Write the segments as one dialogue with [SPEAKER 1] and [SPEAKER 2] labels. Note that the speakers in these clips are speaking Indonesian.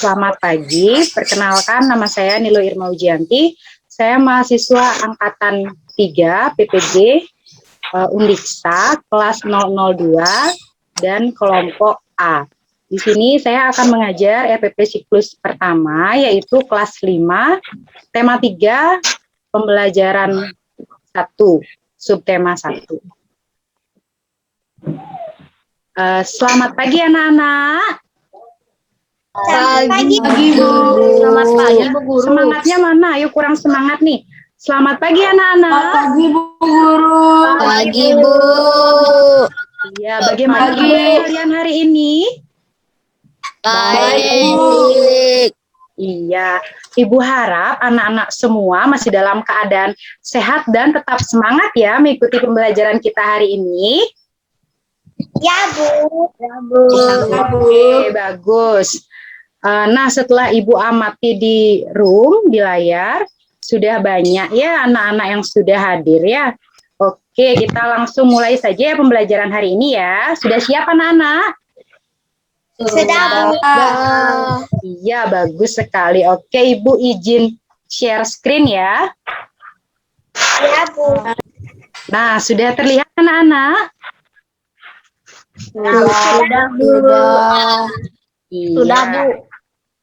[SPEAKER 1] Selamat pagi, perkenalkan nama saya Nilo Irma Ujianti. Saya mahasiswa Angkatan 3 PPG Undiksa kelas 002 dan kelompok A. Di sini saya akan mengajar RPP siklus pertama, yaitu kelas 5, tema 3, pembelajaran 1, subtema 1. Selamat pagi anak-anak.
[SPEAKER 2] Pagi, Bu.
[SPEAKER 1] Selamat pagi, Bu Guru. Semangatnya mana? Ayo kurang semangat nih. Selamat pagi anak-anak.
[SPEAKER 2] Pagi, Bu Guru.
[SPEAKER 3] Pagi, Bu.
[SPEAKER 1] Iya, bagaimana kabar kalian hari ini?
[SPEAKER 3] Baik.
[SPEAKER 1] Iya, Ibu harap anak-anak semua masih dalam keadaan sehat dan tetap semangat ya mengikuti pembelajaran kita hari ini.
[SPEAKER 2] Ya, Bu.
[SPEAKER 3] Ya, Bu.
[SPEAKER 1] Oke, bagus. Nah, setelah Ibu amati di room, di layar, sudah banyak ya anak-anak yang sudah hadir ya. Oke, kita langsung mulai saja ya pembelajaran hari ini ya. Sudah siap anak-anak?
[SPEAKER 2] Sudah, Bu.
[SPEAKER 1] Iya, bagus sekali. Oke, Ibu izin share screen ya.
[SPEAKER 2] Ya, Bu.
[SPEAKER 1] Nah, sudah terlihat anak-anak?
[SPEAKER 2] Sudah, Bu.
[SPEAKER 1] Iya.
[SPEAKER 2] Sudah, Bu.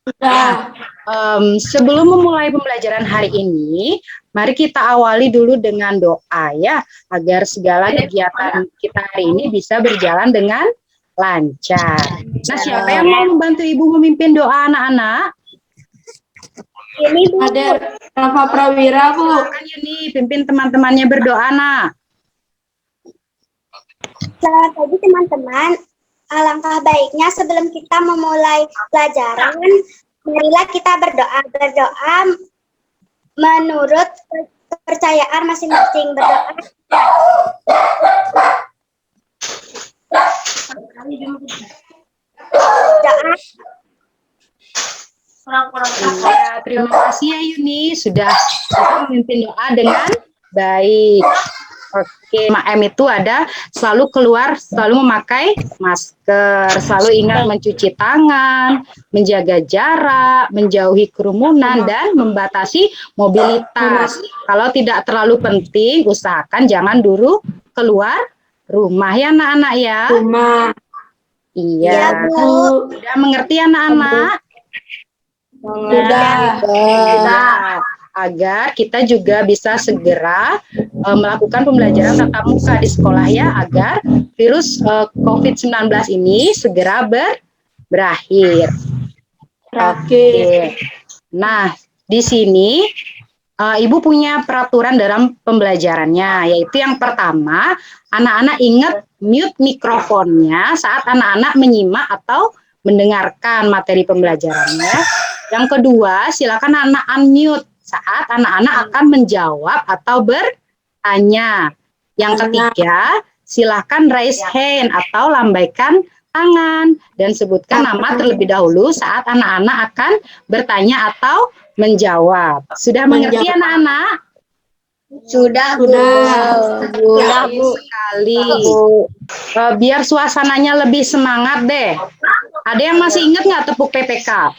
[SPEAKER 2] Sudah.
[SPEAKER 1] Sebelum memulai pembelajaran hari ini, mari kita awali dulu dengan doa ya, agar segala kegiatan kita hari ini bisa berjalan dengan lancar. Nah, siapa yang mau membantu Ibu memimpin doa anak-anak?
[SPEAKER 2] Ini, Bu.
[SPEAKER 3] Ada Rafa Prawira, Bu.
[SPEAKER 1] Silakan Yuni, pimpin teman-temannya berdoa, nak.
[SPEAKER 2] Selamat pagi, teman-teman. Alangkah baiknya sebelum kita memulai pelajaran, marilah kita berdoa. Berdoa menurut kepercayaan masing-masing. Berdoa.
[SPEAKER 1] Ya, terima kasih ya Yuni, sudah memimpin doa dengan baik. Oke, M itu ada selalu keluar, selalu memakai masker, selalu ingat mencuci tangan, menjaga jarak, menjauhi kerumunan, dan membatasi mobilitas. Kalau tidak terlalu penting, usahakan jangan dulu keluar rumah ya anak-anak ya.
[SPEAKER 3] Rumah.
[SPEAKER 1] Iya,
[SPEAKER 2] Ya, Bu.
[SPEAKER 1] sudah mengerti anak-anak?
[SPEAKER 3] Sudah.
[SPEAKER 1] Agar kita juga bisa segera melakukan pembelajaran tatap muka di sekolah ya, agar virus COVID-19 ini segera berakhir. Oke. Nah, di sini Ibu punya peraturan dalam pembelajarannya, yaitu yang pertama, anak-anak ingat mute mikrofonnya saat anak-anak menyimak atau mendengarkan materi pembelajarannya. Yang kedua, silakan anak unmute saat anak-anak akan menjawab atau bertanya. Yang ketiga, silakan raise hand atau lambaikan tangan dan sebutkan nama terlebih dahulu saat anak-anak akan bertanya atau menjawab. Sudah mengerti anak-anak?
[SPEAKER 2] Sudah, Bu.
[SPEAKER 1] Sudah, Bu. Sekali. Biar suasananya lebih semangat deh. Ada yang masih ingat nggak tepuk PPK?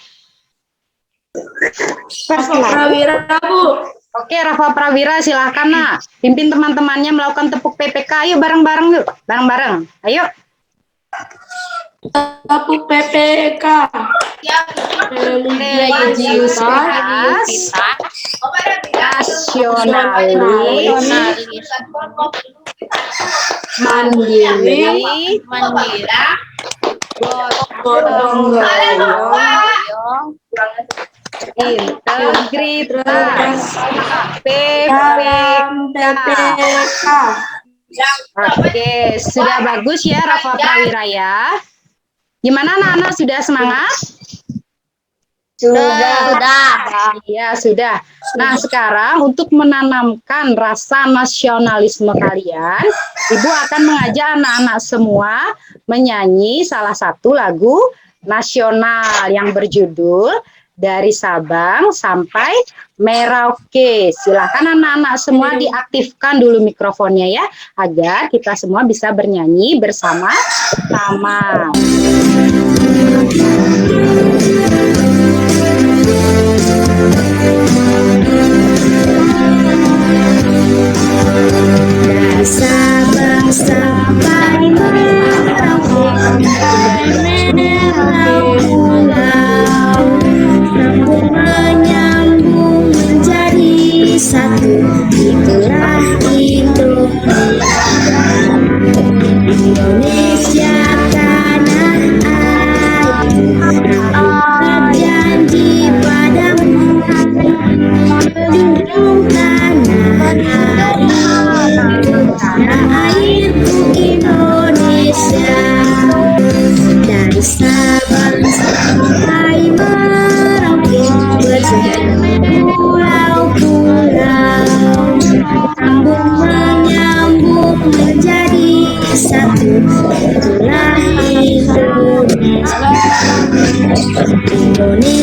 [SPEAKER 3] Rafa Prawira, Bu.
[SPEAKER 1] Oke, Rafa Prawira silahkan nak. Pimpin teman-temannya melakukan tepuk PPK. Ayo bareng-bareng yuk. Bareng-bareng. Ayo.
[SPEAKER 3] Tepuk PPK.
[SPEAKER 1] Religiusitas nasionalis mandiri gotong royong integritas PPK. Oke, sudah bagus ya Rafa Prawira ya. Gimana anak-anak, sudah semangat?
[SPEAKER 2] Sudah.
[SPEAKER 1] Iya, sudah. Nah, sekarang untuk menanamkan rasa nasionalisme kalian, Ibu akan mengajak anak-anak semua menyanyi salah satu lagu nasional yang berjudul Dari Sabang Sampai Merauke. Silakan anak-anak semua diaktifkan dulu mikrofonnya ya, agar kita semua bisa bernyanyi bersama-sama.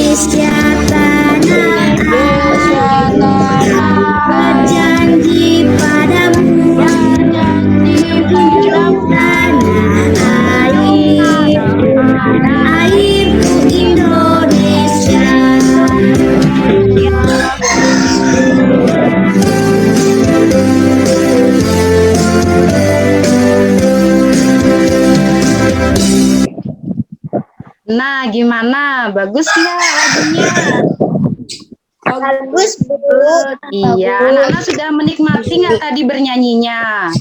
[SPEAKER 2] Indonesia tanah berjanji padamu tanah airku Indonesia.
[SPEAKER 1] Nah, gimana? Bagus nggak lagunya?
[SPEAKER 2] Bagus, Bu.
[SPEAKER 1] Iya, anak-anak sudah menikmati nggak tadi bernyanyinya?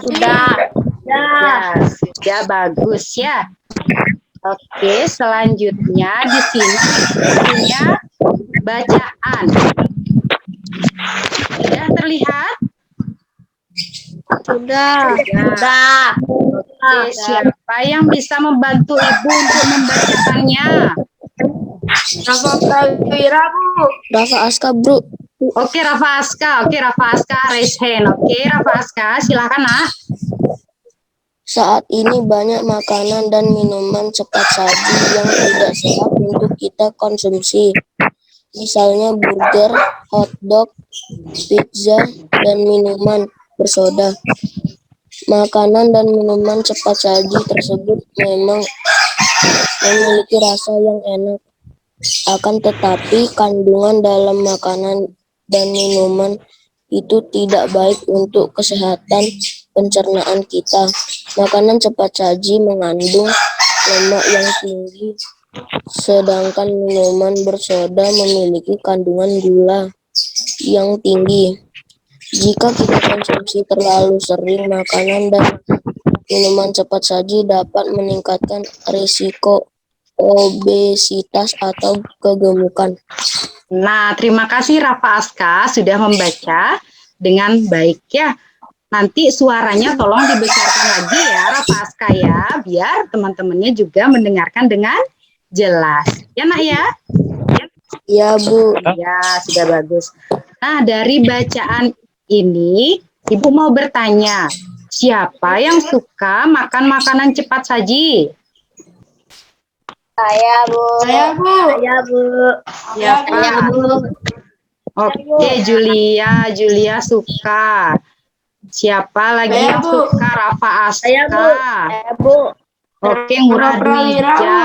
[SPEAKER 3] Sudah.
[SPEAKER 1] Ya, sudah bagus ya. Oke, selanjutnya di sini punya bacaan. Sudah terlihat?
[SPEAKER 2] Sudah.
[SPEAKER 1] Oke, siapa yang bisa membantu Ibu untuk membacakannya?
[SPEAKER 3] Rafa Prawira, Bu.
[SPEAKER 4] Rafa Aska, Bro.
[SPEAKER 1] Oke, Rafa Aska, raise hand. Oke, Rafa Aska, silakan, Nak.
[SPEAKER 4] Saat ini banyak makanan dan minuman cepat saji yang tidak sehat untuk kita konsumsi. Misalnya burger, hotdog, pizza, dan minuman bersoda. Makanan dan minuman cepat saji tersebut memang memiliki rasa yang enak. Akan tetapi kandungan dalam makanan dan minuman itu tidak baik untuk kesehatan pencernaan kita. Makanan cepat saji mengandung lemak yang tinggi, sedangkan minuman bersoda memiliki kandungan gula yang tinggi. Jika kita konsumsi terlalu sering makanan dan minuman cepat saji dapat meningkatkan risiko obesitas atau kegemukan.
[SPEAKER 1] Nah, terima kasih Rafa Aska sudah membaca dengan baik ya. Nanti suaranya tolong dibesarkan lagi ya Rafa Aska ya, biar teman-temannya juga mendengarkan dengan jelas. Ya Nak ya?
[SPEAKER 4] Ya, Bu.
[SPEAKER 1] Ya, sudah bagus. Nah, dari bacaan ini, Ibu mau bertanya, siapa yang suka makan makanan cepat saji?
[SPEAKER 2] Saya, Bu.
[SPEAKER 3] Saya, Bu.
[SPEAKER 2] Saya, Bu.
[SPEAKER 1] Oke, Julia suka. Siapa lagi
[SPEAKER 3] Saya,
[SPEAKER 1] yang
[SPEAKER 3] Bu.
[SPEAKER 1] suka? Rafa Aska.
[SPEAKER 2] Bu.
[SPEAKER 1] Oke, Ngurah
[SPEAKER 3] Rafa Prawira,
[SPEAKER 1] Dwija.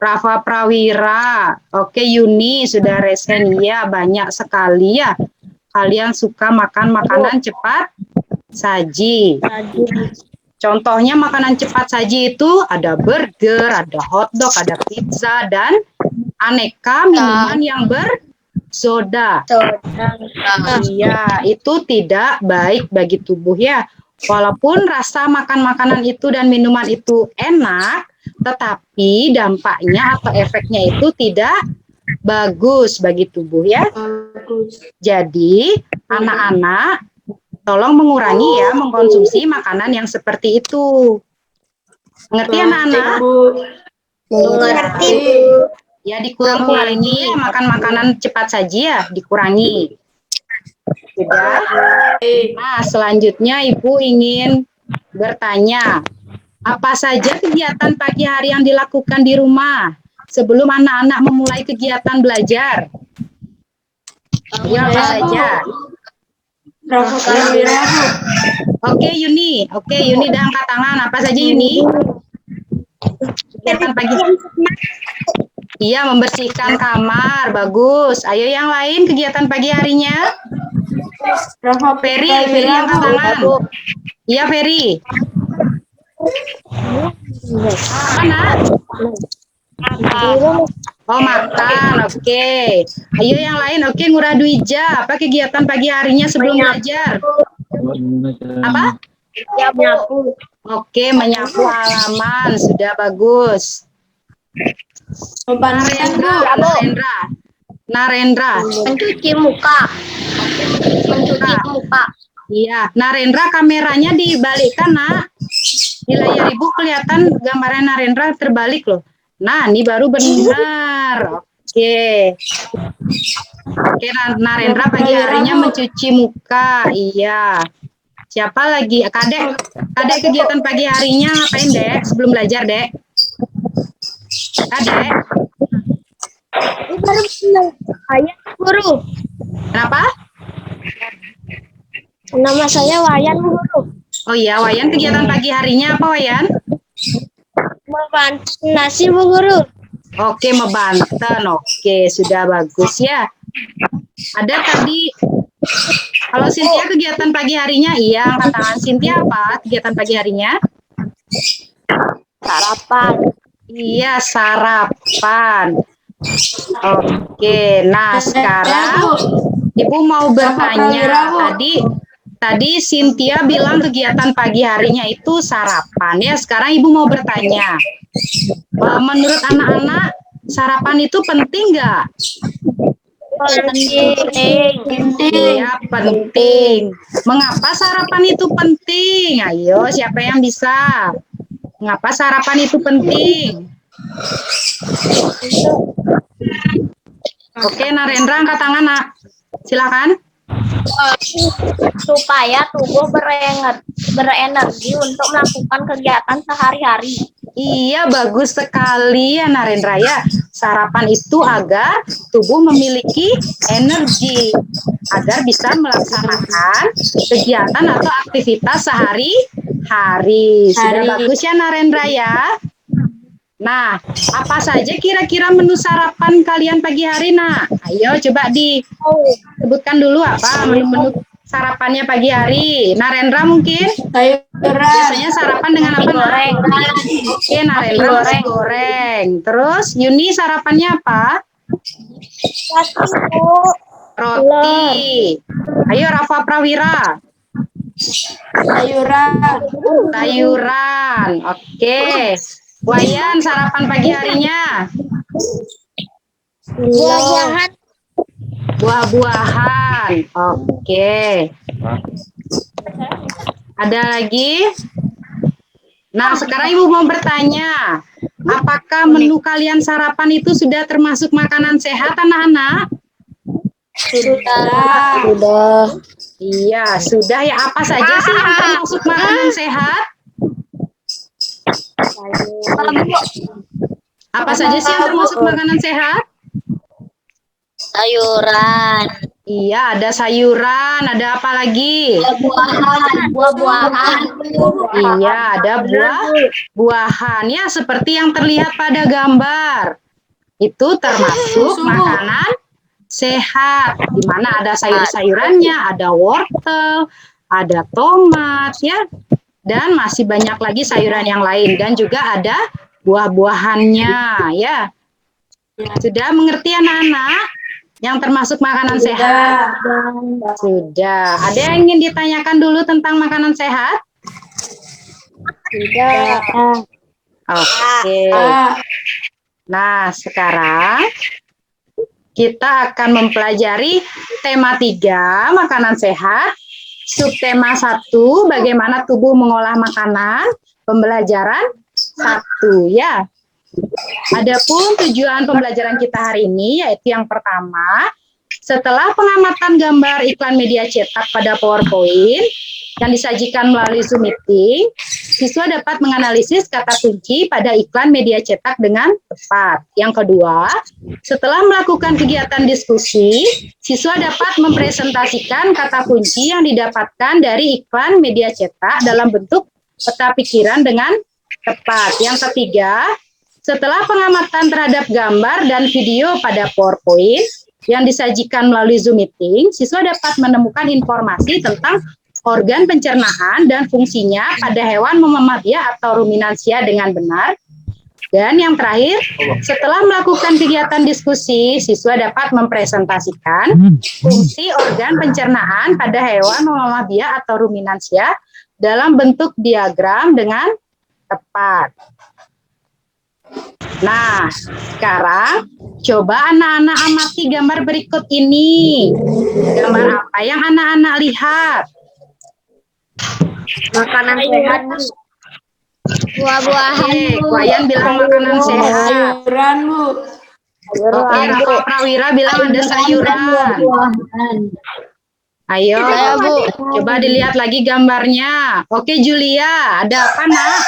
[SPEAKER 1] Rafa Prawira. Oke, Yuni sudah resen. Ya, banyak sekali ya. Kalian suka makan makanan cepat saji. Contohnya makanan cepat saji itu ada burger, ada hotdog, ada pizza, dan aneka minuman yang bersoda. Iya, itu tidak baik bagi tubuh ya. Walaupun rasa makan makanan itu dan minuman itu enak, tetapi dampaknya atau efeknya itu tidak bagus bagi tubuh ya. Jadi, anak-anak tolong mengurangi ya mengkonsumsi makanan yang seperti itu. Mengerti anak-anak?
[SPEAKER 2] Mengerti, Bu.
[SPEAKER 1] Ya dikurangi makan makanan cepat saji ya, dikurangi. Sudah. Nah, selanjutnya Ibu ingin bertanya, apa saja kegiatan pagi hari yang dilakukan di rumah sebelum anak-anak memulai kegiatan belajar? Ya, apa saja?
[SPEAKER 3] Rafa Prawira, Bu.
[SPEAKER 1] Oke, Yuni dah angkat tangan. Apa saja Yuni? Kegiatan pagi. Iya, membersihkan kamar. Bagus. Ayo yang lain kegiatan pagi harinya.
[SPEAKER 3] Rafa
[SPEAKER 1] Ferry
[SPEAKER 3] Prawira,
[SPEAKER 1] angkat
[SPEAKER 3] Bu.
[SPEAKER 1] tangan. Iya, Ferry. Mana? Oh, makan. Oke. Ayo yang lain. Oke, Ngurah Dwija. Apa kegiatan pagi harinya sebelum belajar? Apa?
[SPEAKER 2] Menyapu.
[SPEAKER 1] Oke, menyapu halaman. Sudah bagus. Narendra.
[SPEAKER 2] Mencuci muka.
[SPEAKER 1] Iya, Narendra kameranya dibalikkan, Nak. Di layar Ibu kelihatan gambarnya Narendra terbalik loh. Nah, ini baru benar. Oke. Oke, Narendra pagi harinya mencuci muka. Iya. Siapa lagi? Kadek kegiatan pagi harinya ngapain, Dek? Sebelum belajar, Dek? Adek,
[SPEAKER 2] Wayan guru.
[SPEAKER 1] kenapa?
[SPEAKER 2] Nama saya Wayan guru.
[SPEAKER 1] Oh iya, Wayan kegiatan pagi harinya apa Wayan?
[SPEAKER 2] Membantu nasi Bu Guru.
[SPEAKER 1] Oke, Mebanten. Oke, sudah bagus ya. Ada tadi, kalau Cynthia kegiatan pagi harinya, iya, angkat tangan. Cynthia apa kegiatan pagi harinya?
[SPEAKER 2] Sarapan.
[SPEAKER 1] Iya, sarapan. Oke, nah sekarang Ibu mau bertanya. Tadi Cynthia bilang kegiatan pagi harinya itu sarapan ya. Sekarang Ibu mau bertanya. Menurut anak-anak, sarapan itu penting nggak?
[SPEAKER 2] Penting.
[SPEAKER 1] Iya, penting. Mengapa sarapan itu penting? Ayo, siapa yang bisa? Mengapa sarapan itu penting? Oke, Narendra angkat tangan, Nak. Silakan.
[SPEAKER 2] Supaya tubuh berenergi untuk melakukan kegiatan sehari-hari.
[SPEAKER 1] Iya, bagus sekali ya Narendra ya. Sarapan itu agar tubuh memiliki energi, agar bisa melaksanakan kegiatan atau aktivitas sehari-hari. Sudah bagus ya Narendra ya. Nah, apa saja kira-kira menu sarapan kalian pagi hari, Nak? Ayo coba disebutkan dulu apa menu-menu sarapannya pagi hari. Narendra mungkin? Biasanya sarapan dengan apa, Nak? Oke, Narendra nasi goreng. Terus Yuni sarapannya apa? Roti. Ayo Rafa Prawira. Sayuran. Oke. Wayan sarapan pagi harinya.
[SPEAKER 2] Buah-buahan.
[SPEAKER 1] Buah-buahan. Oke. Ada lagi? Nah, sekarang Ibu mau bertanya. Apakah menu kalian sarapan itu sudah termasuk makanan sehat, anak-anak?
[SPEAKER 4] Sudah.
[SPEAKER 1] Iya, sudah ya. Apa saja sih yang termasuk makanan sehat? Apa saja sih yang termasuk makanan sehat?
[SPEAKER 2] Sayuran.
[SPEAKER 1] Iya, ada sayuran, ada apa lagi?
[SPEAKER 2] Buah-buahan.
[SPEAKER 1] Iya, ada buah-buahan. Ya, seperti yang terlihat pada gambar. Itu termasuk makanan sehat. Di mana ada sayur-sayurannya, ada wortel, ada tomat, ya. Dan masih banyak lagi sayuran yang lain. Dan juga ada buah-buahannya, ya. Sudah mengerti anak-anak? Yang termasuk makanan sehat? Sudah. Ada yang ingin ditanyakan dulu tentang makanan sehat?
[SPEAKER 2] Tidak.
[SPEAKER 1] Oke. Nah, sekarang kita akan mempelajari tema 3, makanan sehat. Subtema 1, bagaimana tubuh mengolah makanan. Pembelajaran 1, ya. Adapun tujuan pembelajaran kita hari ini yaitu yang pertama, setelah pengamatan gambar iklan media cetak pada PowerPoint yang disajikan melalui Zoom Meeting, siswa dapat menganalisis kata kunci pada iklan media cetak dengan tepat. Yang kedua, setelah melakukan kegiatan diskusi, siswa dapat mempresentasikan kata kunci yang didapatkan dari iklan media cetak dalam bentuk peta pikiran dengan tepat. Yang ketiga, setelah pengamatan terhadap gambar dan video pada PowerPoint yang disajikan melalui Zoom Meeting, siswa dapat menemukan informasi tentang organ pencernaan dan fungsinya pada hewan mamalia atau ruminansia dengan benar. Dan yang terakhir, setelah melakukan kegiatan diskusi, siswa dapat mempresentasikan fungsi organ pencernaan pada hewan mamalia atau ruminansia dalam bentuk diagram dengan tepat. Nah, sekarang coba anak-anak amati gambar berikut ini. Gambar apa yang anak-anak lihat?
[SPEAKER 2] Makanan sehat. Buah-buahan.
[SPEAKER 1] Oke, Wayan bilang makanan sehat.
[SPEAKER 3] Sayuran, Bu.
[SPEAKER 1] Oke, Rafa Prawira bilang ada sayuran. Ayo, coba dilihat lagi gambarnya. Oke, Julia, ada apa, Nak?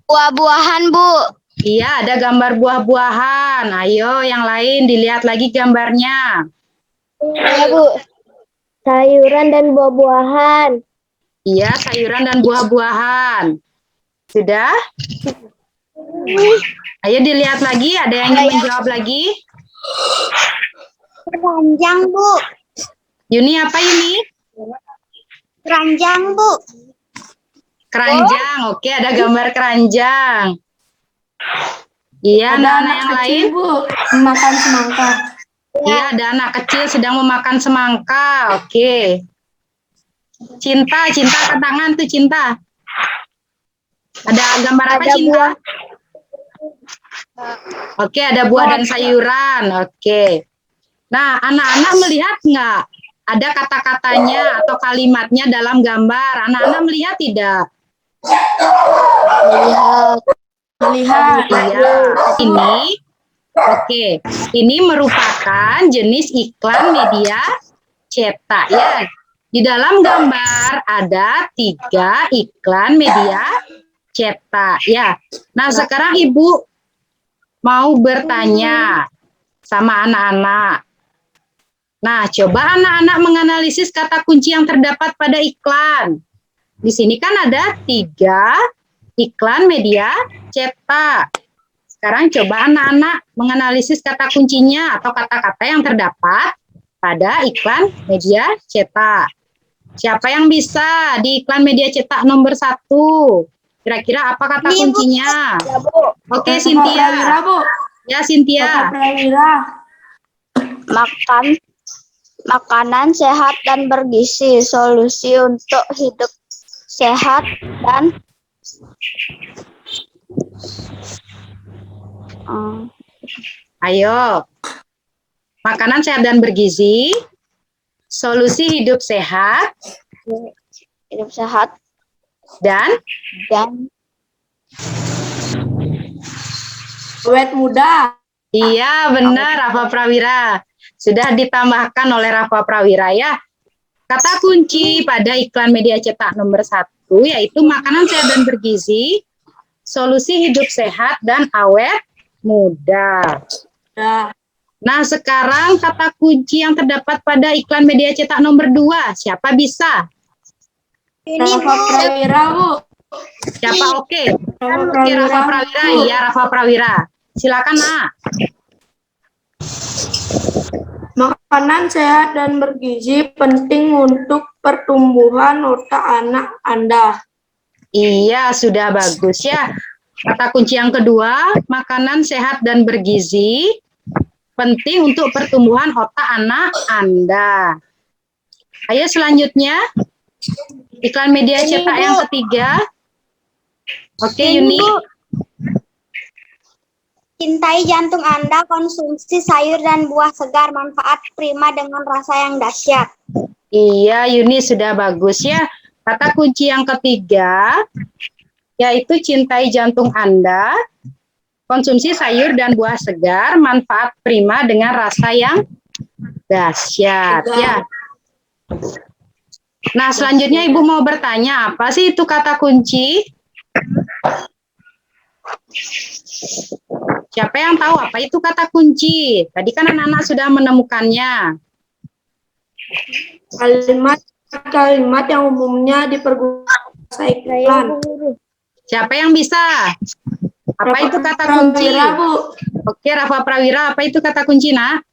[SPEAKER 2] Buah-buahan, Bu.
[SPEAKER 1] Iya, ada gambar buah-buahan. Ayo, yang lain dilihat lagi gambarnya.
[SPEAKER 4] Ya, Bu. Sayuran dan buah-buahan.
[SPEAKER 1] Iya, sayuran dan buah-buahan. Sudah? Ayo dilihat lagi, ada yang ingin menjawab lagi?
[SPEAKER 2] Keranjang, Bu.
[SPEAKER 1] Yuni, apa ini?
[SPEAKER 2] Keranjang, Bu.
[SPEAKER 1] Keranjang. Oke, ada gambar keranjang. Iya,
[SPEAKER 3] Ada
[SPEAKER 1] anak-anak
[SPEAKER 3] anak
[SPEAKER 1] yang
[SPEAKER 3] kecil,
[SPEAKER 1] lain?
[SPEAKER 3] Bu, makan semangka.
[SPEAKER 1] Iya, ada anak kecil sedang memakan semangka. Oke. Cinta, Cinta angkat tangan tuh Cinta. Ada gambar apa
[SPEAKER 4] Ada
[SPEAKER 1] Cinta?
[SPEAKER 4] buah.
[SPEAKER 1] Oke, ada buah dan sayuran. Oke. Nah, anak-anak melihat nggak? Ada kata-katanya atau kalimatnya dalam gambar. Anak-anak melihat tidak?
[SPEAKER 4] Melihat.
[SPEAKER 3] Melihat.
[SPEAKER 1] Iya. Ini merupakan jenis iklan media cetak ya. Di dalam gambar ada 3 iklan media cetak ya. Nah, sekarang Ibu mau bertanya sama anak-anak. Nah, coba anak-anak menganalisis kata kunci yang terdapat pada iklan. Di sini kan ada 3 iklan media cetak. Sekarang coba anak-anak menganalisis kata kuncinya atau kata-kata yang terdapat pada iklan media cetak. Siapa yang bisa di iklan media cetak nomor 1? Kira-kira apa kata kuncinya? Oke,
[SPEAKER 3] Rafa
[SPEAKER 1] Cynthia.
[SPEAKER 3] Prawira, Bu.
[SPEAKER 1] Ya,
[SPEAKER 3] Rafa
[SPEAKER 1] Cynthia.
[SPEAKER 3] Prawira.
[SPEAKER 2] Makanan sehat dan bergizi, solusi untuk hidup sehat dan
[SPEAKER 1] Ayo. Makanan sehat dan bergizi, solusi hidup sehat, dan
[SPEAKER 3] Awet muda.
[SPEAKER 1] iya benar Rafa Prawira. Sudah ditambahkan oleh Rafa Prawira ya. Kata kunci pada iklan media cetak nomor 1 yaitu makanan sehat dan bergizi, solusi hidup sehat, dan awet muda.
[SPEAKER 3] Ya.
[SPEAKER 1] Nah, sekarang kata kunci yang terdapat pada iklan media cetak nomor 2. Siapa bisa?
[SPEAKER 3] Rafa Prawira, Bu.
[SPEAKER 1] Siapa? Oke.
[SPEAKER 3] Rafa
[SPEAKER 1] Oke, Rafa Prawira.
[SPEAKER 3] Bu.
[SPEAKER 1] Iya, Rafa Prawira. Silakan, Nak.
[SPEAKER 3] Makanan sehat dan bergizi penting untuk pertumbuhan otak anak Anda.
[SPEAKER 1] Iya, sudah bagus ya. Kata kunci yang kedua, makanan sehat dan bergizi penting untuk pertumbuhan otak anak Anda. Ayo selanjutnya, iklan media cetak yang ketiga. Oke, Yuni.
[SPEAKER 2] cintai jantung Anda, konsumsi sayur dan buah segar, manfaat prima dengan rasa yang dahsyat.
[SPEAKER 1] Iya, Yuni sudah bagus ya. Kata kunci yang ketiga, yaitu cintai jantung Anda, konsumsi sayur dan buah segar, manfaat prima dengan rasa yang dahsyat ya. Nah, selanjutnya Ibu mau bertanya, apa sih itu kata kunci? Siapa yang tahu apa itu kata kunci? Tadi kan anak-anak sudah menemukannya.
[SPEAKER 3] Kalimat yang umumnya dipergunakan iklan.
[SPEAKER 1] Siapa yang bisa? Apa itu kata kunci?
[SPEAKER 3] Prawira, Bu.
[SPEAKER 1] Oke, Rafa Prawira, apa itu kata kunci, Nak?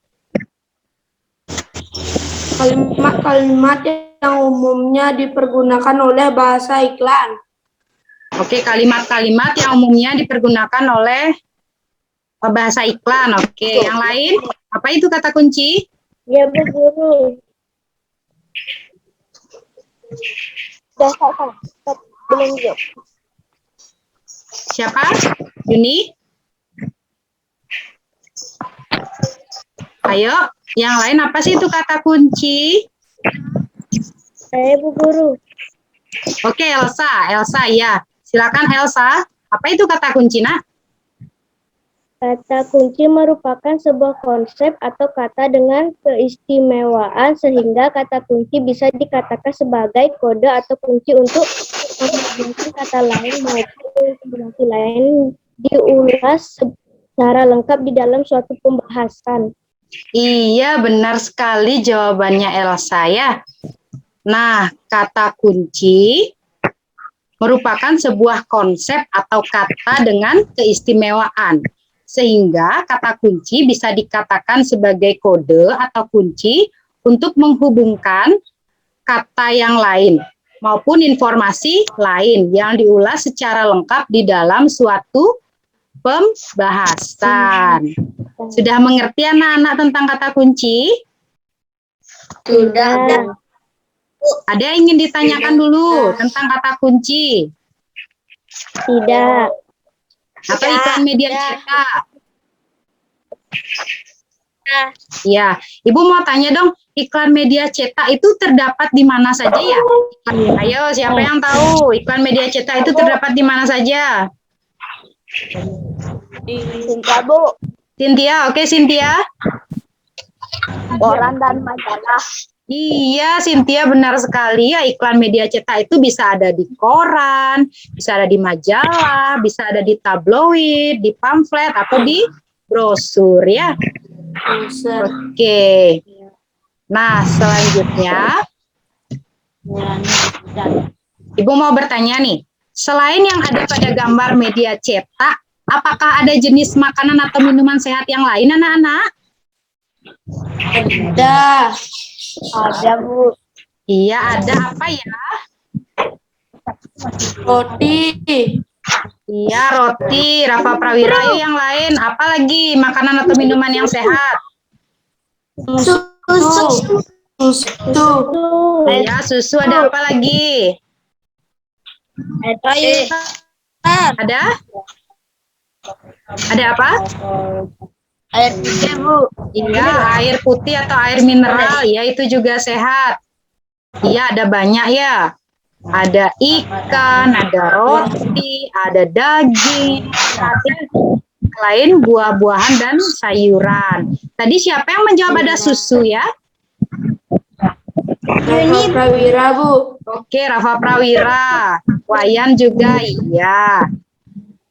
[SPEAKER 3] Kalimat-kalimat yang umumnya dipergunakan oleh bahasa iklan.
[SPEAKER 1] Oke, kalimat-kalimat yang umumnya dipergunakan oleh bahasa iklan. Oke, yang lain? Apa itu kata kunci?
[SPEAKER 4] Ya, Bu Guru. Belum jawab.
[SPEAKER 1] Siapa? Yuni? Ayo, yang lain apa sih itu kata kunci?
[SPEAKER 4] Saya Bu Guru.
[SPEAKER 1] Oke, Elsa. Elsa, ya. Silakan Elsa. Apa itu kata kunci, Nak?
[SPEAKER 4] Kata kunci merupakan sebuah konsep atau kata dengan keistimewaan sehingga kata kunci bisa dikatakan sebagai kode atau kunci untuk menghubungkan kata lain maupun kombinasi lain diulas secara lengkap di dalam suatu pembahasan.
[SPEAKER 1] Iya, benar sekali jawabannya Elsa ya. Nah, kata kunci merupakan sebuah konsep atau kata dengan keistimewaan. Sehingga kata kunci bisa dikatakan sebagai kode atau kunci untuk menghubungkan kata yang lain maupun informasi lain yang diulas secara lengkap di dalam suatu pembahasan. Sudah mengerti anak-anak tentang kata kunci?
[SPEAKER 2] Sudah.
[SPEAKER 1] Ada yang ingin ditanyakan dulu tentang kata kunci?
[SPEAKER 4] Tidak.
[SPEAKER 1] Atau iklan media cetak? Ya, Ibu mau tanya dong, iklan media cetak itu terdapat di mana saja ya? Ayo, siapa yang tahu iklan media cetak itu terdapat di mana saja?
[SPEAKER 2] Cinta, Bu.
[SPEAKER 1] Cynthia, oke Cynthia?
[SPEAKER 2] Koran dan majalah.
[SPEAKER 1] Iya, Cynthia benar sekali ya. Iklan media cetak itu bisa ada di koran, bisa ada di majalah, bisa ada di tabloid, di pamflet, atau di brosur ya. Oke. Nah, selanjutnya Ibu mau bertanya nih. Selain yang ada pada gambar media cetak, apakah ada jenis makanan atau minuman sehat yang lain, anak-anak?
[SPEAKER 3] Ada.
[SPEAKER 2] Ada, Bu.
[SPEAKER 1] Iya, ada apa ya?
[SPEAKER 3] Roti.
[SPEAKER 1] Iya, roti, Rafa Prawira. Ayo yang lain, apa lagi makanan atau minuman yang sehat?
[SPEAKER 3] Susu. Susu.
[SPEAKER 1] Iya, susu, ada apa lagi?
[SPEAKER 2] Air.
[SPEAKER 1] Ada? Ada apa?
[SPEAKER 2] Air putih, Bu.
[SPEAKER 1] Iya, air putih atau air mineral, ya itu juga sehat. Iya, ada banyak ya. Ada ikan, ada roti, ada daging, ada lain buah-buahan dan sayuran. Tadi siapa yang menjawab ada susu ya?
[SPEAKER 3] Rafa Prawira, Bu.
[SPEAKER 1] Oke, Rafa Prawira. Wayan juga iya.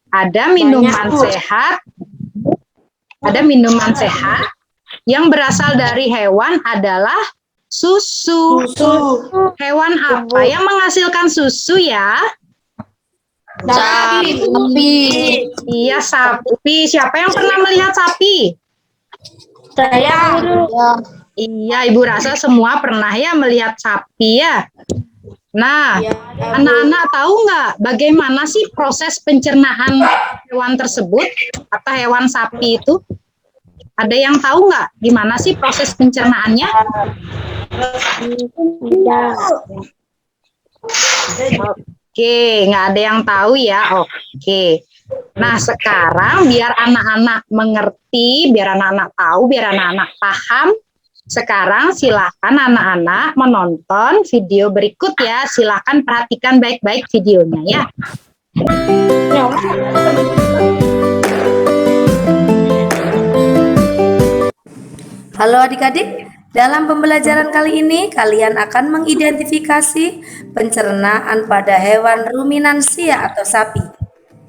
[SPEAKER 1] Ada minuman sehat. Ada minuman sehat yang berasal dari hewan adalah susu. Hewan apa yang menghasilkan susu ya?
[SPEAKER 2] Sapi.
[SPEAKER 1] Iya, sapi. Siapa yang pernah melihat sapi?
[SPEAKER 3] Saya.
[SPEAKER 1] Iya, Ibu rasa semua pernah ya melihat sapi ya. Nah,
[SPEAKER 3] Ya,
[SPEAKER 1] anak-anak tahu nggak bagaimana sih proses pencernaan hewan tersebut atau hewan sapi itu? Ada yang tahu nggak gimana sih proses pencernaannya?
[SPEAKER 4] Tidak.
[SPEAKER 1] Oke, nggak ada yang tahu ya. Oke. Nah, sekarang biar anak-anak mengerti, biar anak-anak tahu, biar anak-anak paham, sekarang silakan anak-anak menonton video berikut ya. Silakan perhatikan baik-baik videonya ya.
[SPEAKER 5] Halo adik-adik, dalam pembelajaran kali ini kalian akan mengidentifikasi pencernaan pada hewan ruminansia atau sapi.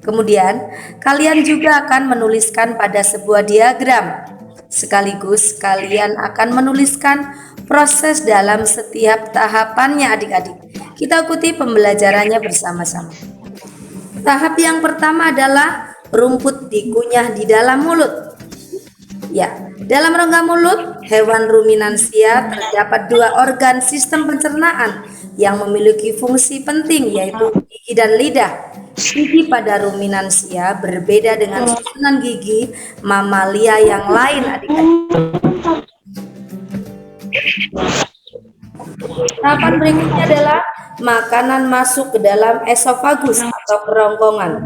[SPEAKER 5] Kemudian, kalian juga akan menuliskan pada sebuah diagram. Sekaligus kalian akan menuliskan proses dalam setiap tahapannya adik-adik. Kita ikuti pembelajarannya bersama-sama. Tahap yang pertama adalah rumput dikunyah di dalam mulut. Ya, dalam rongga mulut, hewan ruminansia terdapat dua organ sistem pencernaan yang memiliki fungsi penting yaitu gigi dan lidah. Gigi pada ruminansia berbeda dengan susunan gigi mamalia yang lain adik-adik. Tahapan berikutnya adalah makanan masuk ke dalam esofagus atau kerongkongan.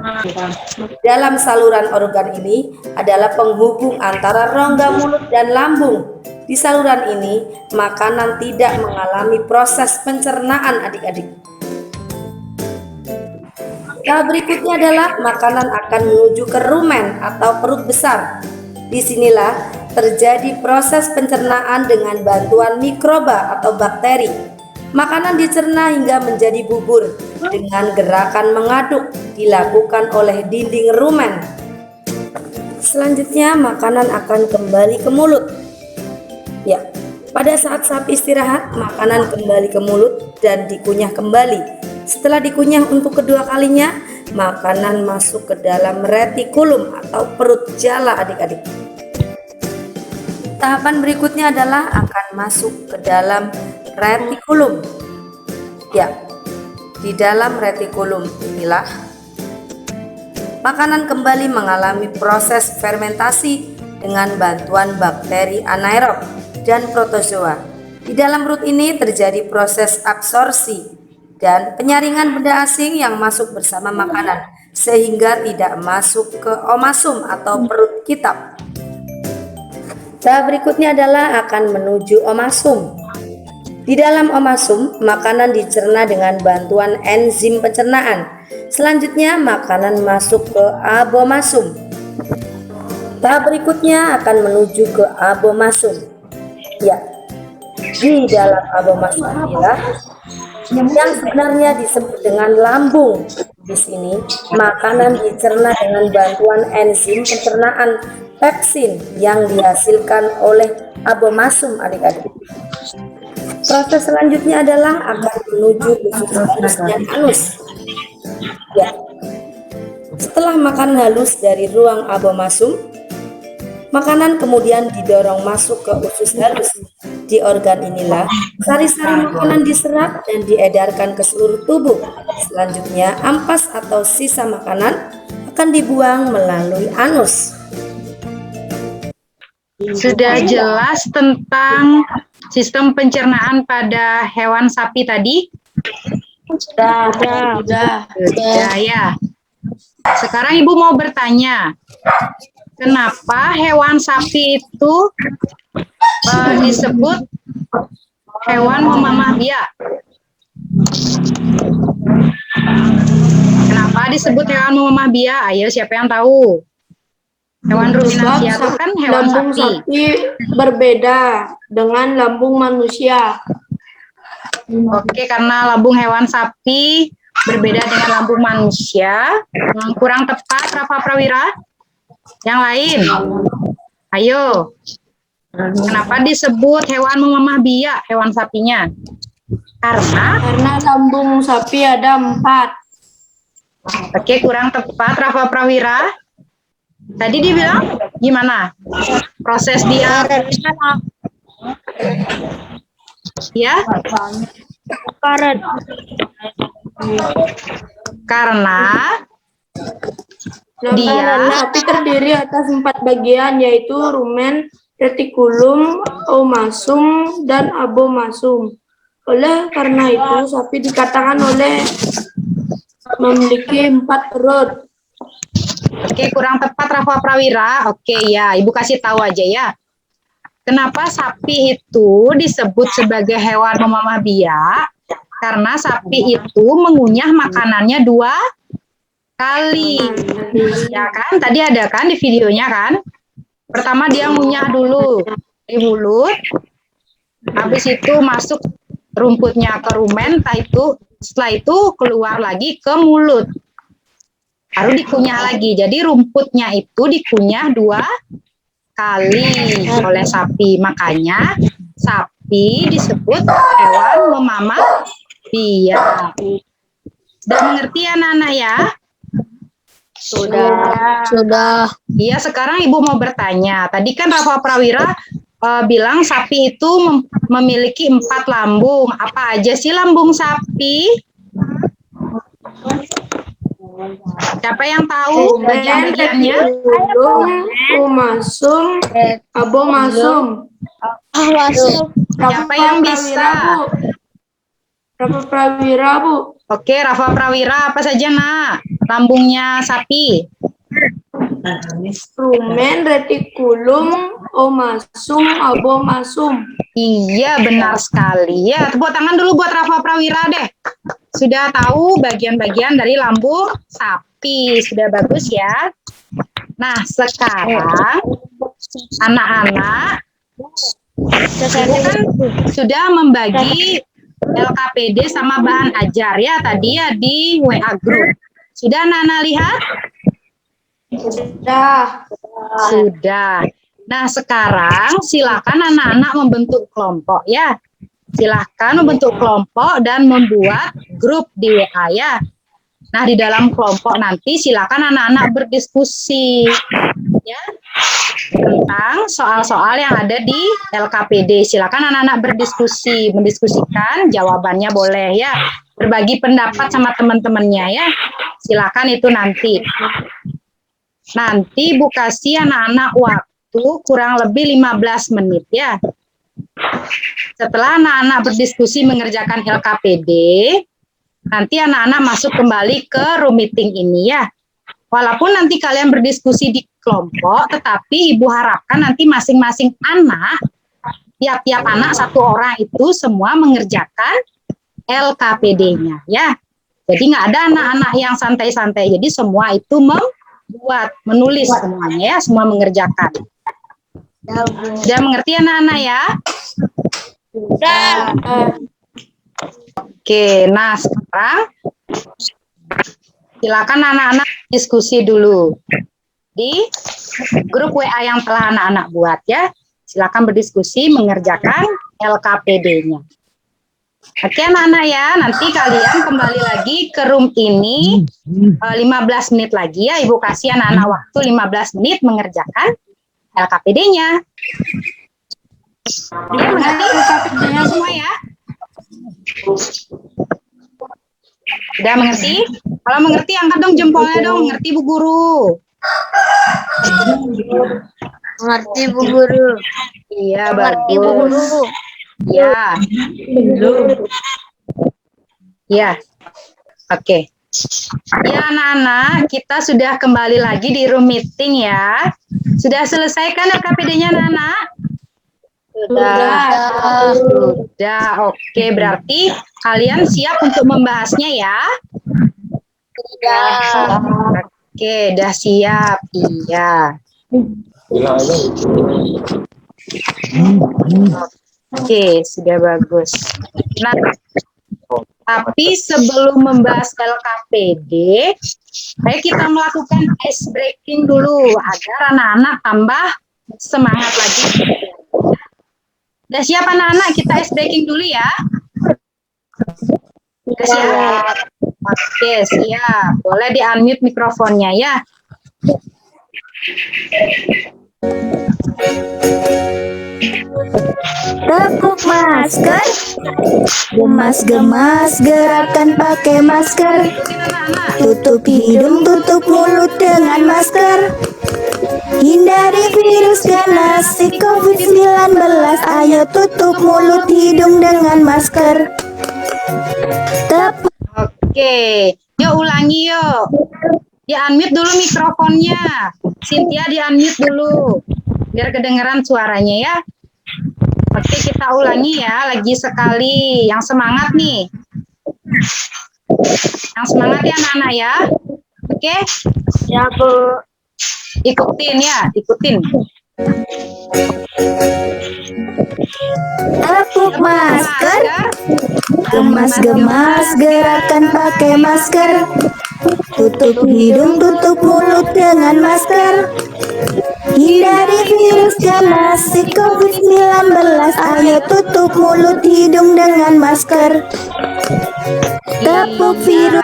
[SPEAKER 5] Dalam saluran organ ini adalah penghubung antara rongga mulut dan lambung. Di saluran ini, makanan tidak mengalami proses pencernaan adik-adik. Tahap berikutnya adalah makanan akan menuju ke rumen atau perut besar. Disinilah terjadi proses pencernaan dengan bantuan mikroba atau bakteri. Makanan dicerna hingga menjadi bubur dengan gerakan mengaduk dilakukan oleh dinding rumen. Selanjutnya makanan akan kembali ke mulut. Ya, pada saat sapi istirahat, makanan kembali ke mulut dan dikunyah kembali. Setelah dikunyah untuk kedua kalinya, makanan masuk ke dalam retikulum atau perut jala adik-adik. Tahapan berikutnya adalah akan masuk ke dalam retikulum. Ya, di dalam retikulum inilah makanan kembali mengalami proses fermentasi dengan bantuan bakteri anaerob dan protozoa. Di dalam perut ini terjadi proses absorpsi dan penyaringan benda asing yang masuk bersama makanan sehingga tidak masuk ke omasum atau perut kitab. Tahap berikutnya adalah akan menuju omasum. Di dalam omasum, makanan dicerna dengan bantuan enzim pencernaan. Selanjutnya, makanan masuk ke abomasum. Tahap berikutnya akan menuju ke abomasum. Ya, di dalam abomasum inilah yang sebenarnya disebut dengan lambung. Di sini, makanan dicerna dengan bantuan enzim pencernaan pepsin yang dihasilkan oleh abomasum adik-adik. Proses selanjutnya adalah akan menuju usus halus dan anus. Ya. Setelah makan halus dari ruang abomasum, makanan kemudian didorong masuk ke usus halus. Di organ inilah sari-sari makanan diserap dan diedarkan ke seluruh tubuh. Selanjutnya, ampas atau sisa makanan akan dibuang melalui anus.
[SPEAKER 1] Sudah jelas tentang sistem pencernaan pada hewan sapi tadi?
[SPEAKER 3] Sudah.
[SPEAKER 1] Sudah ya. Sekarang Ibu mau bertanya, kenapa hewan sapi itu disebut hewan memamah biak? Kenapa disebut hewan memamah biak? Ayo, siapa yang tahu? Hewan ruminansia itu kan hewan
[SPEAKER 3] Lambung
[SPEAKER 1] sapi.
[SPEAKER 3] sapi berbeda dengan lambung manusia.
[SPEAKER 1] Oke, karena lambung hewan sapi berbeda dengan lambung manusia. Kurang tepat, Rafa Prawira? Yang lain? Ayo. Kenapa disebut hewan memamah biak, hewan sapinya?
[SPEAKER 3] Karena lambung sapi ada 4.
[SPEAKER 1] Oke, kurang tepat, Rafa Prawira. Tadi dibilang gimana? Proses dia? Ya? Karena dia
[SPEAKER 3] sapi terdiri atas 4 bagian, yaitu rumen, retikulum, omasum, dan abomasum. Oleh karena itu, sapi dikatakan memiliki 4 perut.
[SPEAKER 1] Oke, kurang tepat Rafa Prawira. Oke ya, Ibu kasih tahu aja ya. Kenapa sapi itu disebut sebagai hewan memamah biak? Karena sapi itu mengunyah makanannya 2 kali. Ya kan? Tadi ada kan di videonya kan? Pertama dia ngunyah dulu di mulut. Habis itu masuk rumputnya ke rumen, setelah itu keluar lagi ke mulut. Baru dikunyah lagi. Jadi rumputnya itu dikunyah 2 kali oleh sapi. Makanya sapi disebut hewan memamah biak. Sudah mengerti anak-anak ya?
[SPEAKER 3] Sudah.
[SPEAKER 1] Iya, sekarang Ibu mau bertanya. Tadi kan Rafa Prawira bilang sapi itu memiliki 4 lambung. Apa aja sih lambung sapi? Siapa yang tahu bagian-bagiannya?
[SPEAKER 3] Omasum, abomasum.
[SPEAKER 1] Siapa yang bisa?
[SPEAKER 3] Rafa Prawira, Bu.
[SPEAKER 1] Oke, Rafa Prawira, apa saja nak? Lambungnya sapi.
[SPEAKER 3] Rumen, retikulum, omasum, abomasum.
[SPEAKER 1] Iya, benar sekali. Ya, tepuk tangan dulu buat Rafa Prawira deh. Sudah tahu bagian-bagian dari lambung sapi. Sudah bagus ya. Nah, sekarang anak-anak kan sudah membagi LKPD sama bahan ajar ya tadi ya di WA group. Sudah anak-anak lihat?
[SPEAKER 3] Sudah.
[SPEAKER 1] Sudah. Nah, sekarang silakan anak-anak membentuk kelompok ya. Silakan membentuk kelompok dan membuat grup di WA ya. Nah, di dalam kelompok nanti silakan anak-anak berdiskusi ya tentang soal-soal yang ada di LKPD. Silakan anak-anak berdiskusi, mendiskusikan, jawabannya boleh ya. Berbagi pendapat sama teman-temannya ya. Silakan itu nanti. Nanti Bu kasih anak-anak waktu kurang lebih 15 menit ya. Setelah anak-anak berdiskusi mengerjakan LKPD, nanti anak-anak masuk kembali ke room meeting ini ya. Walaupun nanti kalian berdiskusi di kelompok, tetapi Ibu harapkan nanti masing-masing anak, tiap-tiap anak satu orang itu semua mengerjakan LKPD-nya ya. Jadi nggak ada anak-anak yang santai-santai. Jadi semua itu membuat, menulis semuanya ya, semua mengerjakan. Sudah mengerti anak-anak ya?
[SPEAKER 3] Sudah.
[SPEAKER 1] Oke, nah sekarang silakan anak-anak diskusi dulu di grup WA yang telah anak-anak buat ya. Silakan berdiskusi mengerjakan LKPD-nya. Oke anak-anak ya, nanti kalian kembali lagi ke room ini 15 menit lagi ya. Ibu kasih anak-anak waktu 15 menit mengerjakan LKPD-nya. Ya, mengerti LKPD-nya semua ya? Sudah mengerti? Kalau mengerti angkat dong jempolnya dong. Mengerti Bu Guru?
[SPEAKER 2] Mengerti Bu Guru.
[SPEAKER 1] Iya,
[SPEAKER 2] Mengerti Bu
[SPEAKER 1] bagus.
[SPEAKER 2] Guru.
[SPEAKER 1] Ya. Ya. Oke. Ya anak-anak, kita sudah kembali lagi di room meeting ya. Sudah selesai kan LKPD-nya anak-anak? Sudah. Oke, berarti kalian siap untuk membahasnya ya? Oke, udah siap. Iya. Oke, sudah bagus. Nah, tapi sebelum membahas LKPD, ayo kita melakukan ice breaking dulu agar anak-anak tambah semangat lagi. Udah siap anak-anak? Kita ice breaking dulu ya. Udah siap? Oke, siap. Boleh di-unmute mikrofonnya ya.
[SPEAKER 6] Tepuk masker, gemas-gemas gerakan pakai masker. Tutup hidung, tutup mulut dengan masker. Hindari virus ganas si COVID-19. Ayo tutup mulut hidung dengan masker. Tepuk
[SPEAKER 1] Oke, yuk ulangi yuk. Di-unmute dulu mikrofonnya. Cynthia di-unmute dulu. Biar kedengeran suaranya ya. Oke, kita ulangi ya. Lagi sekali. Yang semangat nih. Yang semangat ya anak-anak ya. Oke?
[SPEAKER 2] Ya Bu.
[SPEAKER 1] Ikutin ya, ikutin.
[SPEAKER 6] Tepuk masker, gemas-gemas gerakan pakai masker. Tutup hidung, tutup mulut dengan masker. Hindari virus ganas si COVID-19. Ayo tutup mulut hidung dengan masker. Tepuk virus.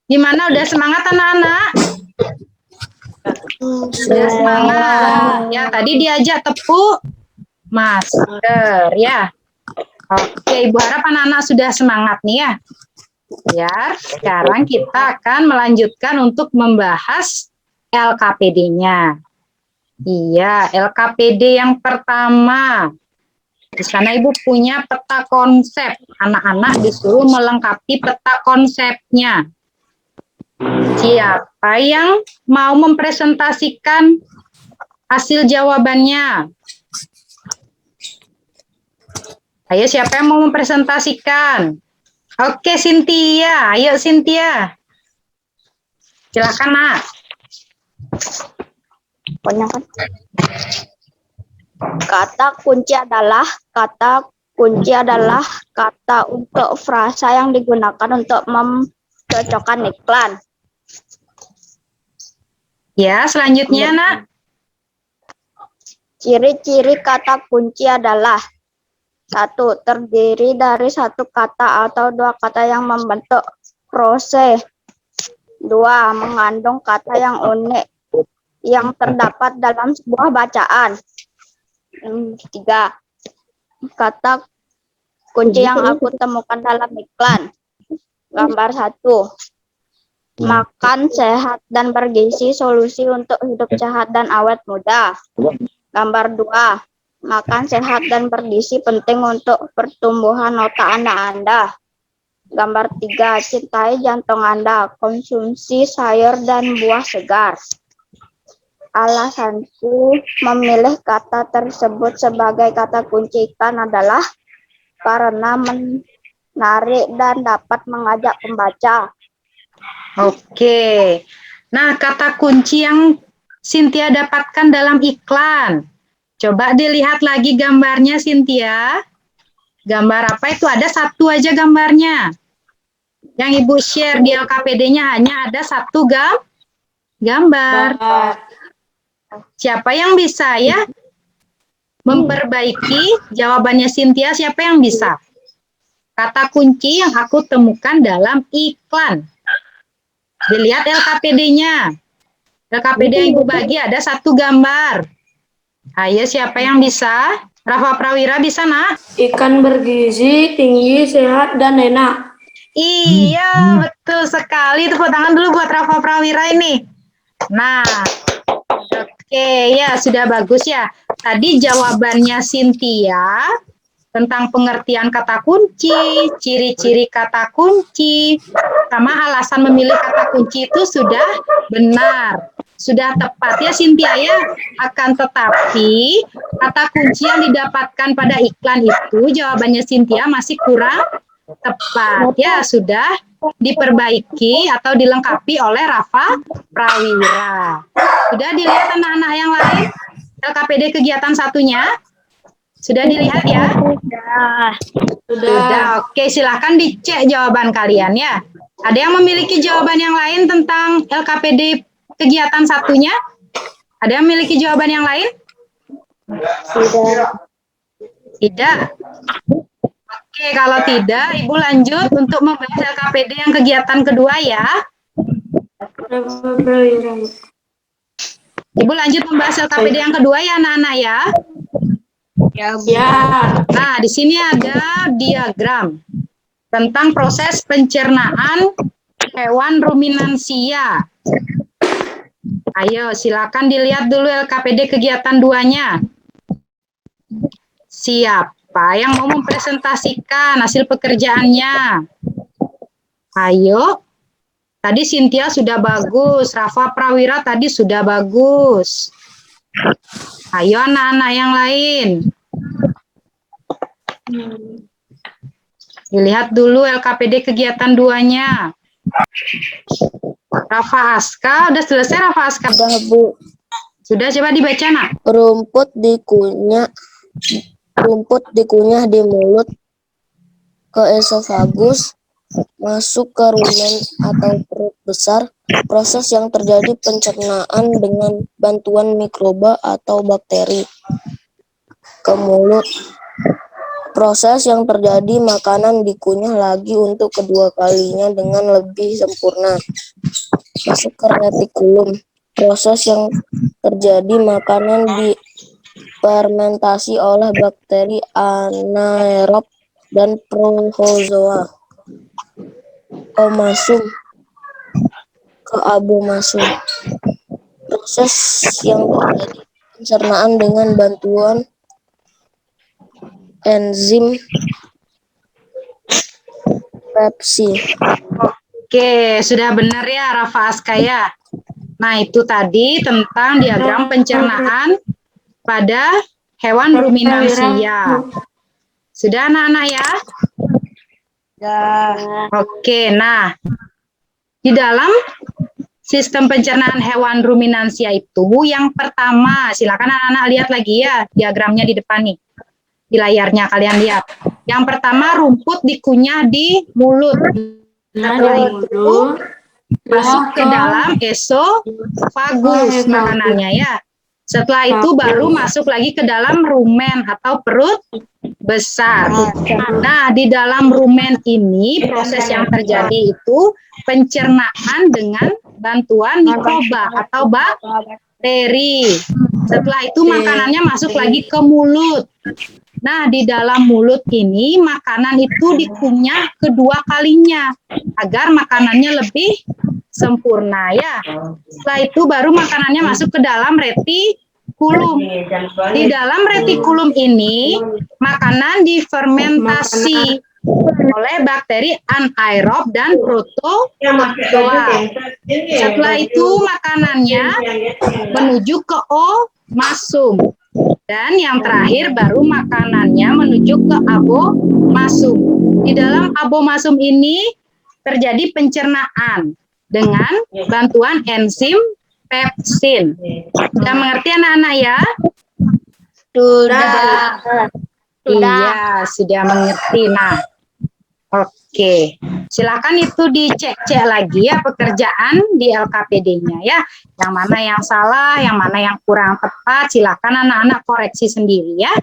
[SPEAKER 1] Gimana, udah semangat anak-anak? Sudah semangat. Ya, tadi diajak tepuk masker ya. Oke, Ibu harap anak-anak sudah semangat nih ya. Ya, sekarang kita akan melanjutkan untuk membahas LKPD-nya. Iya, LKPD yang pertama. Di sana Ibu punya peta konsep. Anak-anak disuruh melengkapi peta konsepnya. Siapa yang mau mempresentasikan hasil jawabannya? Ayo, siapa yang mau mempresentasikan? Oke, Cynthia. Ayo, Cynthia. Silakan, Nak.
[SPEAKER 2] Kata kunci adalah kata untuk frasa yang digunakan untuk mencocokkan iklan.
[SPEAKER 1] Ya, selanjutnya, Nak.
[SPEAKER 2] Ciri-ciri kata kunci adalah 1. Terdiri dari satu kata atau dua kata yang membentuk frase. 2. Mengandung kata yang unik yang terdapat dalam sebuah bacaan. 3. Kata kunci yang aku temukan dalam iklan. Gambar 1. Makan sehat dan bergizi, solusi untuk hidup sehat dan awet muda. Gambar 2. Makan sehat dan bergizi penting untuk pertumbuhan otak Anda. Gambar 3. Cintai jantung Anda, konsumsi sayur dan buah segar. Alasanku memilih kata tersebut sebagai kata kunci iklan adalah karena menarik dan dapat mengajak pembaca.
[SPEAKER 1] Oke. Nah, kata kunci yang Cynthia dapatkan dalam iklan. Coba dilihat lagi gambarnya, Cynthia. Gambar apa itu? Ada satu aja gambarnya. Yang Ibu share di LKPD-nya hanya ada satu gambar. Siapa yang bisa ya memperbaiki jawabannya Cynthia? Siapa yang bisa? Kata kunci yang aku temukan dalam iklan. Dilihat LKPD-nya. LKPD yang Ibu bagi ada satu gambar. Ayo, siapa yang bisa? Rafa Prawira bisa, Nak?
[SPEAKER 3] Ikan bergizi, tinggi, sehat, dan enak.
[SPEAKER 1] Iya, betul sekali. Tepuk tangan dulu buat Rafa Prawira ini. Nah, oke, ya sudah bagus ya. Tadi jawabannya Cynthia tentang pengertian kata kunci, ciri-ciri kata kunci, sama alasan memilih kata kunci itu sudah benar. Sudah tepat ya Cynthia ya. Akan tetapi kata kunci yang didapatkan pada iklan itu jawabannya Cynthia masih kurang tepat ya, sudah diperbaiki atau dilengkapi oleh Rafa Prawira. Sudah dilihat anak-anak yang lain LKPD kegiatan satunya? Sudah dilihat ya? Sudah. Oke, silahkan dicek jawaban kalian ya. Ada yang memiliki jawaban yang lain tentang LKPD kegiatan satunya? Ada yang memiliki jawaban yang lain? Tidak. Oke, kalau tidak, Ibu lanjut untuk membahas LKPD yang kegiatan kedua ya. Ibu lanjut membahas LKPD yang kedua ya, anak-anak ya.
[SPEAKER 3] Ya.
[SPEAKER 1] Nah, di sini ada diagram tentang proses pencernaan hewan ruminansia. Ayo, silakan dilihat dulu LKPD kegiatan 2-nya. Siapa yang mau mempresentasikan hasil pekerjaannya? Ayo. Tadi Cynthia sudah bagus, Rafa Prawira tadi sudah bagus. Ayo anak-anak yang lain. Dilihat dulu LKPD kegiatan 2-nya. Rafa Aska, udah selesai Rafa Aska?
[SPEAKER 4] Sudah, Bu.
[SPEAKER 1] Sudah, coba dibaca, Nak.
[SPEAKER 4] Rumput dikunyah di mulut ke esofagus, masuk ke rumen atau perut besar. Proses yang terjadi pencernaan dengan bantuan mikroba atau bakteri ke mulut. Proses yang terjadi makanan dikunyah lagi untuk kedua kalinya dengan lebih sempurna. Masuk ke retikulum. Proses yang terjadi makanan difermentasi oleh bakteri anaerob dan protozoa. Omasum ke abomasum. Proses yang terjadi pencernaan dengan bantuan enzim pepsi.
[SPEAKER 1] Oke, sudah benar ya Rafa Aska ya. Nah, itu tadi tentang diagram pencernaan pada hewan ruminansia. Sudah anak-anak ya? Oke, nah di dalam sistem pencernaan hewan ruminansia itu yang pertama, silakan anak-anak lihat lagi ya diagramnya di depan nih. Di layarnya kalian lihat. Yang pertama rumput dikunyah di mulut. Setelah itu masuk ke dalam esofagus makanannya ya. Setelah itu baru masuk lagi ke dalam rumen atau perut besar. Nah, di dalam rumen ini proses yang terjadi itu pencernaan dengan bantuan mikroba atau bakteri. Setelah itu makanannya masuk lagi ke mulut. Nah, di dalam mulut ini makanan itu dikunyah kedua kalinya agar makanannya lebih sempurna ya. Setelah itu baru makanannya masuk ke dalam retikulum. Di dalam retikulum ini makanan difermentasi oleh bakteri anaerob dan protozoa. Setelah itu makanannya menuju ke omasum. Dan yang terakhir baru makanannya menuju ke abomasum. Di dalam abomasum ini terjadi pencernaan dengan bantuan enzim pepsin. Sudah mengerti anak-anak ya?
[SPEAKER 2] Sudah.
[SPEAKER 1] Iya, sudah mengerti. Nah, oke. Silakan itu dicek-cek lagi ya pekerjaan di LKPD-nya ya. Yang mana yang salah, yang mana yang kurang tepat, silakan anak-anak koreksi sendiri ya.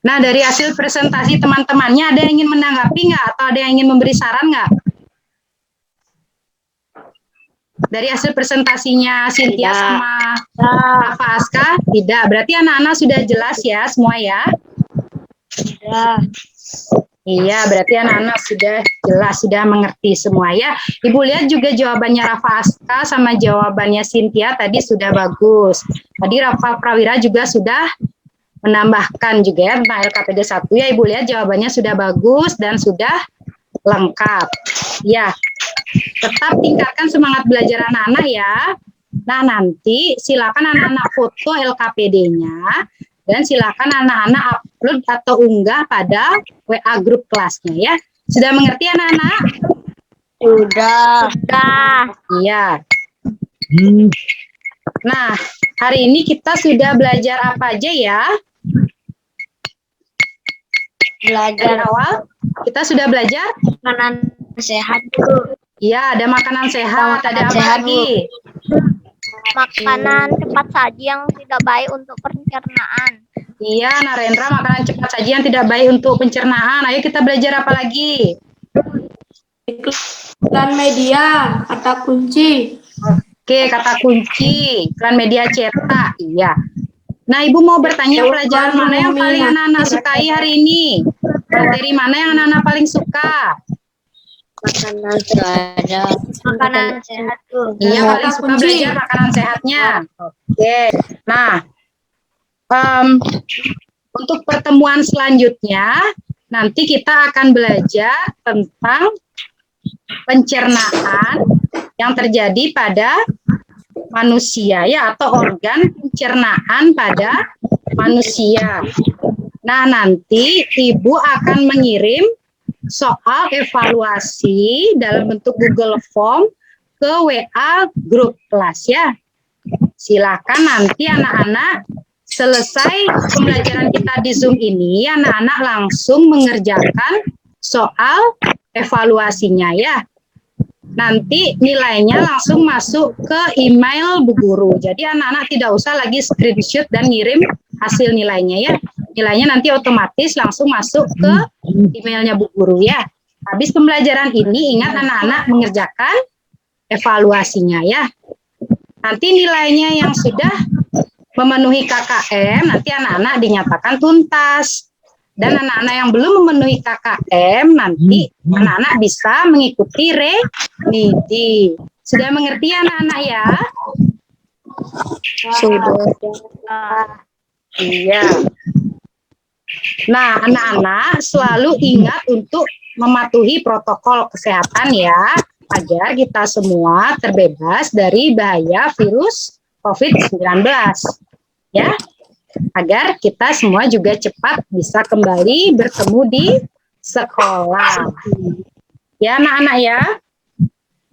[SPEAKER 1] Nah, dari hasil presentasi teman-temannya ada yang ingin menanggapi nggak? Atau ada yang ingin memberi saran nggak? Dari hasil presentasinya Cynthia sama Rafa Aska? Tidak, berarti anak-anak sudah jelas ya semua ya? Iya, berarti anak-anak sudah jelas, sudah mengerti semua ya. Ibu lihat juga jawabannya Rafa Aska sama jawabannya Cynthia tadi sudah bagus. Tadi Rafa Prawira juga sudah menambahkan juga ya tentang LKPD 1 ya. Ibu lihat jawabannya sudah bagus dan sudah lengkap. Ya, tetap tingkatkan semangat belajar anak-anak ya. Nah, nanti silakan anak-anak foto LKPD-nya. Dan silakan anak-anak upload atau unggah pada WA grup kelasnya ya. Sudah mengerti anak-anak?
[SPEAKER 2] Sudah.
[SPEAKER 1] Iya. Nah, hari ini kita sudah belajar apa aja ya? Dari awal kita sudah belajar
[SPEAKER 2] Makanan sehat dulu.
[SPEAKER 1] Iya, ada makanan sehat, ada apa
[SPEAKER 2] sehat,
[SPEAKER 1] lagi?
[SPEAKER 2] Makanan cepat saji yang tidak baik untuk pencernaan.
[SPEAKER 1] Iya, Narendra, makanan cepat saji yang tidak baik untuk pencernaan. Ayo kita belajar apa lagi?
[SPEAKER 3] Iklan media, kata kunci.
[SPEAKER 1] Oke, kata kunci, iklan media cetak. Iya. Nah, Ibu mau bertanya pelajaran mana yang paling anak-anak sukai hari ini? Materi mana yang anak-anak paling suka?
[SPEAKER 2] Makanan sehat tuh.
[SPEAKER 1] Iya, paling suka belajar makanan sehatnya. Oke. Nah, untuk pertemuan selanjutnya, nanti kita akan belajar tentang pencernaan yang terjadi pada manusia ya, atau organ pencernaan pada manusia. Nah, nanti Ibu akan mengirim soal evaluasi dalam bentuk Google Form ke WA grup kelas ya. Silakan nanti anak-anak selesai pembelajaran kita di Zoom ini, anak-anak langsung mengerjakan soal evaluasinya ya. Nanti nilainya langsung masuk ke email Bu Guru. Jadi anak-anak tidak usah lagi screenshot dan ngirim hasil nilainya ya. Nilainya nanti otomatis langsung masuk ke emailnya Bu Guru ya. Habis pembelajaran ini ingat anak-anak mengerjakan evaluasinya ya. Nanti nilainya yang sudah memenuhi KKM nanti anak-anak dinyatakan tuntas. Dan anak-anak yang belum memenuhi KKM nanti anak-anak bisa mengikuti remedi. Sudah mengerti anak-anak ya?
[SPEAKER 4] Sudah.
[SPEAKER 1] Iya. Nah, anak-anak selalu ingat untuk mematuhi protokol kesehatan ya, agar kita semua terbebas dari bahaya virus COVID-19. Ya, agar kita semua juga cepat bisa kembali bertemu di sekolah. Ya, anak-anak ya.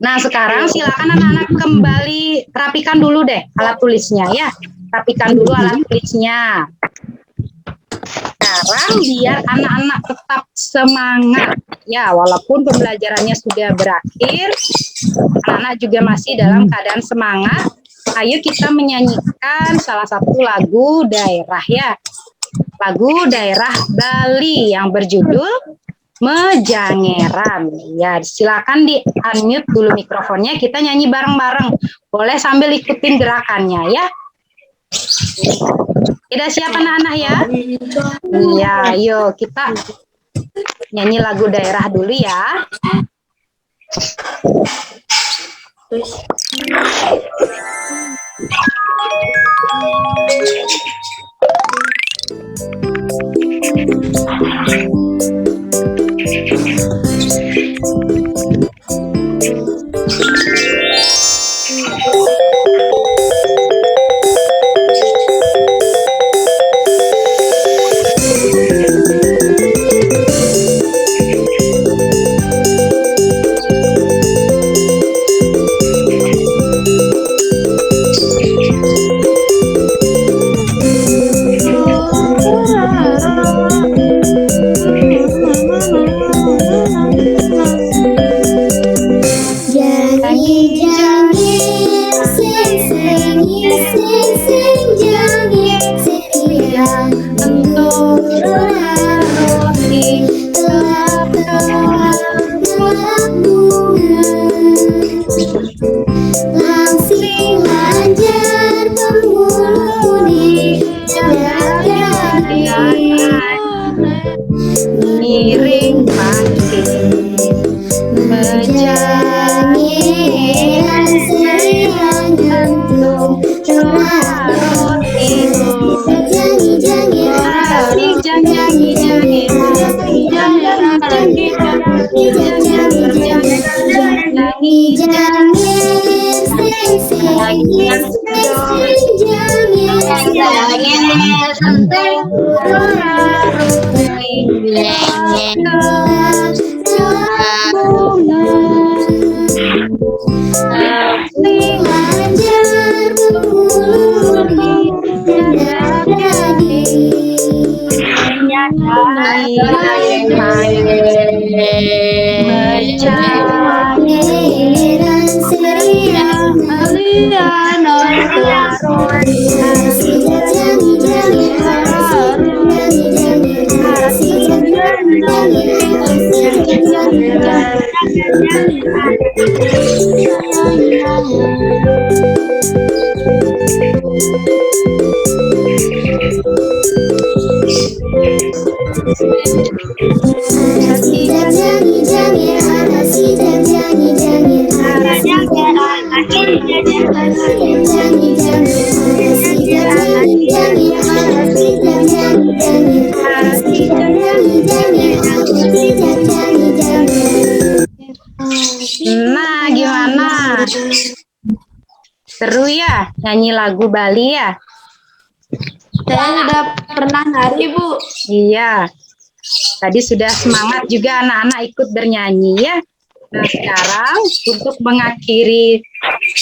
[SPEAKER 1] Nah, sekarang silakan anak-anak kembali rapikan dulu deh alat tulisnya ya. Rapikan dulu alat tulisnya. Nah, sekarang biar anak-anak tetap semangat ya, walaupun pembelajarannya sudah berakhir, anak-anak juga masih dalam keadaan semangat. Ayo kita menyanyikan salah satu lagu daerah ya. Lagu daerah Bali yang berjudul Mejangeran. Ya, silakan di unmute dulu mikrofonnya, kita nyanyi bareng-bareng. Boleh sambil ikutin gerakannya ya. Tidak siap anak-anak ya? Iya, yuk kita nyanyi lagu daerah dulu ya. Miring makin Mejangeran seriang gantung curah roti Nah, gimana? Seru ya nyanyi lagu Bali ya?
[SPEAKER 3] Saya sudah pernah nari, Bu.
[SPEAKER 1] Iya. Tadi sudah semangat juga anak-anak ikut bernyanyi ya. Nah, sekarang untuk mengakhiri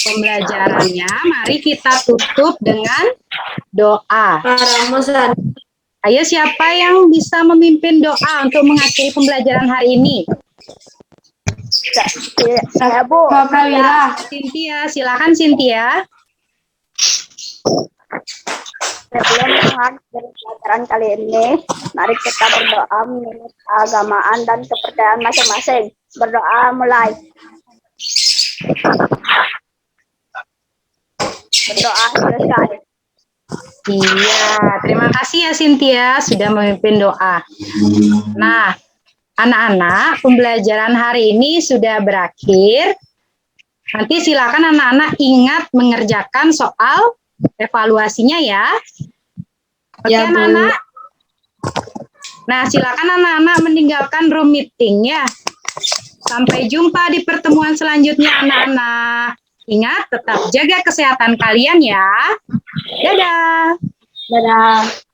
[SPEAKER 1] pembelajarannya, mari kita tutup dengan doa. Ayo, siapa yang bisa memimpin doa untuk mengakhiri pembelajaran hari ini?
[SPEAKER 2] Saya, Bu.
[SPEAKER 1] Cynthia, silakan Cynthia.
[SPEAKER 2] Sebelum mengakhiri pelajaran kali ini, mari kita berdoa menurut keagamaan dan kepercayaan masing-masing. Berdoa mulai. Berdoa selesai.
[SPEAKER 1] Iya, terima kasih ya Cynthia sudah memimpin doa. Nah, anak-anak, pembelajaran hari ini sudah berakhir. Nanti silakan anak-anak ingat mengerjakan soal evaluasinya ya. Oke,
[SPEAKER 3] Ya, Bu.
[SPEAKER 1] anak-anak. Nah, silakan anak-anak meninggalkan room meeting ya. Sampai jumpa di pertemuan selanjutnya anak-anak. Ingat tetap jaga kesehatan kalian ya. Dadah.
[SPEAKER 3] Dadah.